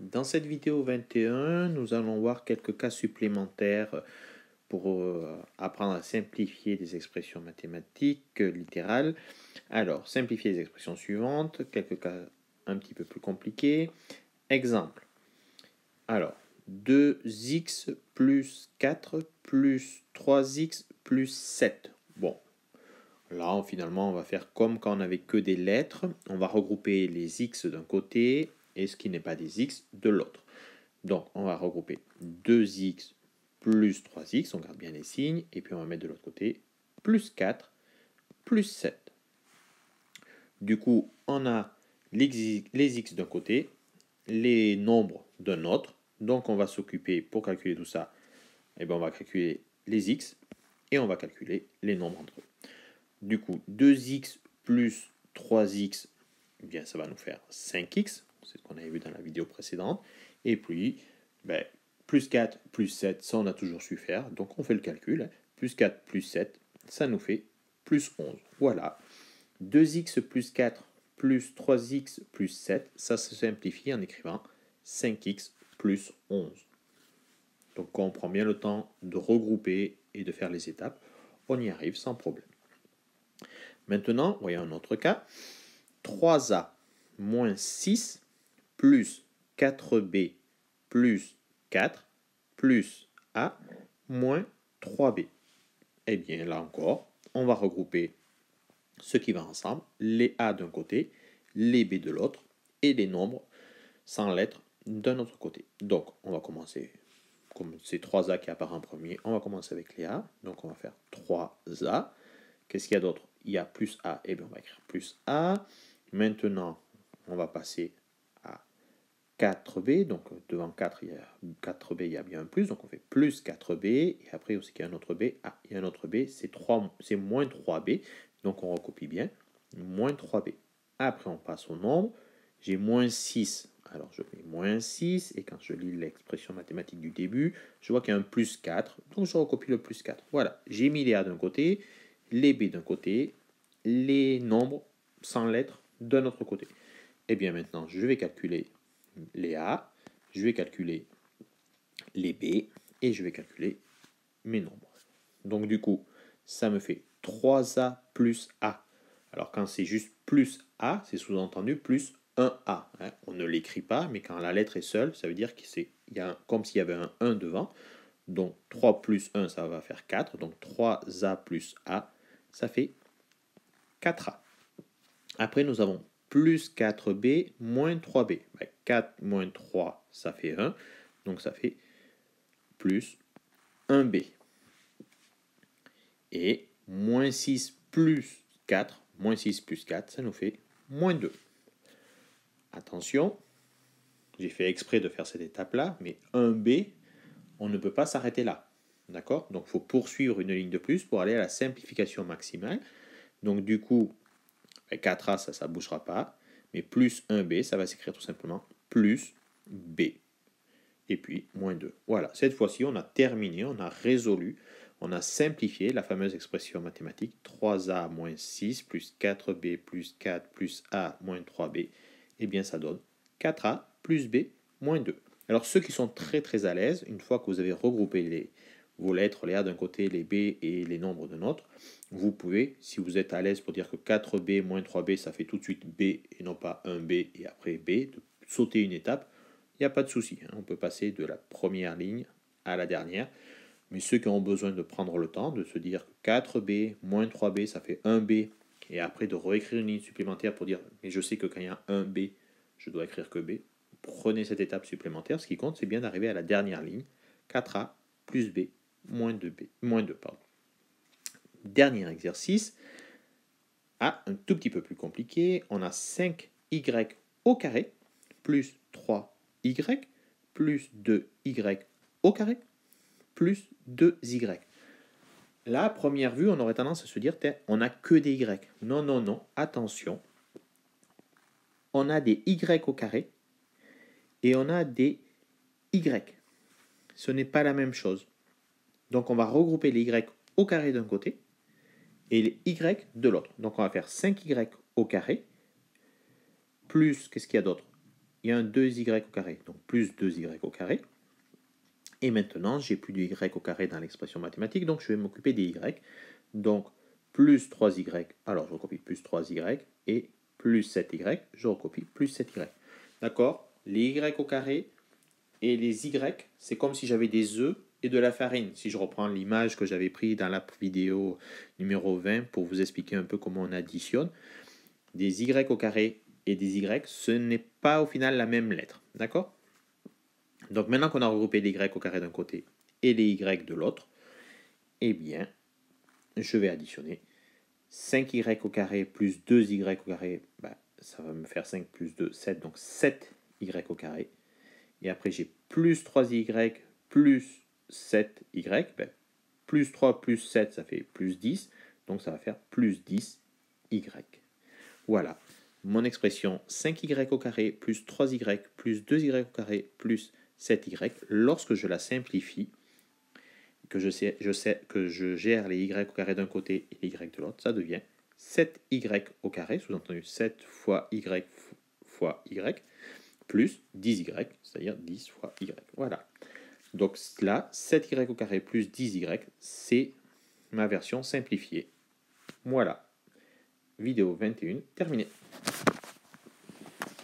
Dans cette vidéo 21, nous allons voir quelques cas supplémentaires pour apprendre à simplifier des expressions mathématiques littérales. Alors, simplifier les expressions suivantes, quelques cas un petit peu plus compliqués. Exemple. Alors, 2x plus 4 plus 3x plus 7. Bon, là, finalement, on va faire comme quand on n'avait que des lettres. On va regrouper les x d'un côté et ce qui n'est pas des x de l'autre. Donc, on va regrouper 2x plus 3x, on garde bien les signes, et puis on va mettre de l'autre côté plus 4 plus 7. Du coup, on a les x d'un côté, les nombres d'un autre. Donc, on va s'occuper, pour calculer tout ça, eh bien, on va calculer les x et on va calculer les nombres entre eux. Du coup, 2x plus 3x, eh bien, ça va nous faire 5x, c'est ce qu'on avait vu dans la vidéo précédente. Et puis, plus 4 plus 7, ça on a toujours su faire, donc on fait le calcul. Plus 4 plus 7, ça nous fait plus 11. Voilà. 2x plus 4 plus 3x plus 7, ça se simplifie en écrivant 5x plus 11. Donc quand on prend bien le temps de regrouper et de faire les étapes, on y arrive sans problème. Maintenant, voyons un autre cas. 3a moins 6 plus 4b plus 4 plus a moins 3b. Eh bien, là encore, on va regrouper ce qui va ensemble, les a d'un côté, les b de l'autre, et les nombres sans lettres d'un autre côté. Donc, on va commencer, comme c'est 3a qui apparaît en premier, on va commencer avec les a. Donc, on va faire 3a. Qu'est-ce qu'il y a d'autre? Il y a plus a, et bien on va écrire plus a. Maintenant, on va passer à 4b, donc devant 4, il y a 4b, il y a bien un plus, donc on fait plus 4b, et après aussi qu'il y a un autre b, il y a un autre b, c'est moins 3b, donc on recopie bien, moins 3b. Après on passe au nombre, j'ai moins 6, alors je mets moins 6, et quand je lis l'expression mathématique du début, je vois qu'il y a un plus 4, donc je recopie le plus 4. Voilà, j'ai mis les a d'un côté, les b d'un côté, les nombres sans lettres d'un autre côté. Et bien maintenant, je vais calculer les A, je vais calculer les B et je vais calculer mes nombres. Donc du coup, ça me fait 3A plus A. Alors quand c'est juste plus A, c'est sous-entendu plus 1A. Hein. On ne l'écrit pas, mais quand la lettre est seule, ça veut dire qu'il y a comme s'il y avait un 1 devant. Donc 3 plus 1, ça va faire 4. Donc 3A plus A, ça fait 4A. Après, nous avons plus 4b moins 3b. 4 moins 3, ça fait 1. Donc ça fait plus 1b. Et moins 6 plus 4, moins 6 plus 4, ça nous fait moins 2. Attention, j'ai fait exprès de faire cette étape-là, mais 1b, on ne peut pas s'arrêter là. D'accord? Donc il faut poursuivre une ligne de plus pour aller à la simplification maximale. Donc du coup, 4a, ça ne bougera pas. Mais plus 1b, ça va s'écrire tout simplement plus b. Et puis, moins 2. Voilà, cette fois-ci, on a terminé, on a résolu, on a simplifié la fameuse expression mathématique 3a moins 6 plus 4b plus 4 plus a moins 3b. Eh bien, ça donne 4a plus b moins 2. Alors, ceux qui sont très très à l'aise, une fois que vous avez regroupé vos lettres, les a d'un côté, les b et les nombres d'un autre, vous pouvez, si vous êtes à l'aise pour dire que 4b moins 3b, ça fait tout de suite b et non pas 1b et après b, de sauter une étape, il n'y a pas de souci. Hein. On peut passer de la première ligne à la dernière. Mais ceux qui ont besoin de prendre le temps, de se dire que 4b moins 3b, ça fait 1b, et après de réécrire une ligne supplémentaire pour dire, mais je sais que quand il y a 1b, je dois écrire que b, prenez cette étape supplémentaire. Ce qui compte, c'est bien d'arriver à la dernière ligne, 4a plus b moins 2b, moins 2, pardon. Dernier exercice, un tout petit peu plus compliqué, on a 5y au carré plus 3y plus 2y au carré plus 2y. Là, à première vue, on aurait tendance à se dire, on n'a que des y. Non, non, non, attention. On a des y au carré et on a des y. Ce n'est pas la même chose. Donc, on va regrouper les y au carré d'un côté et les y de l'autre. Donc, on va faire 5y au carré plus, qu'est-ce qu'il y a d'autre? il y a un 2y au carré, donc plus 2y au carré. Et maintenant, j'ai plus de y au carré dans l'expression mathématique, donc je vais m'occuper des y. Donc, plus 3y, alors je recopie plus 3y, et plus 7y, je recopie plus 7y. D'accord? Les y au carré et les y, c'est comme si j'avais des œufs et de la farine. Si je reprends l'image que j'avais prise dans la vidéo numéro 20 pour vous expliquer un peu comment on additionne, des y au carré et des y, ce n'est pas au final la même lettre. D'accord? Donc maintenant qu'on a regroupé les y au carré d'un côté et les y de l'autre, eh bien, je vais additionner 5y au carré plus 2y au carré, ça va me faire 5 plus 2, 7, donc 7y au carré. Et après, j'ai plus 3y plus 7y. Plus 3 plus 7, ça fait plus 10. Donc, ça va faire plus 10y. Voilà. Mon expression 5y au carré plus 3y plus 2y au carré plus 7y, lorsque je la simplifie, que je sais que je gère les y au carré d'un côté et les y de l'autre, ça devient 7y au carré, sous-entendu 7 fois y fois y, plus 10y, c'est-à-dire 10 fois y. Voilà. Donc là, 7y au carré plus 10y, c'est ma version simplifiée. Voilà. Vidéo 21, terminée.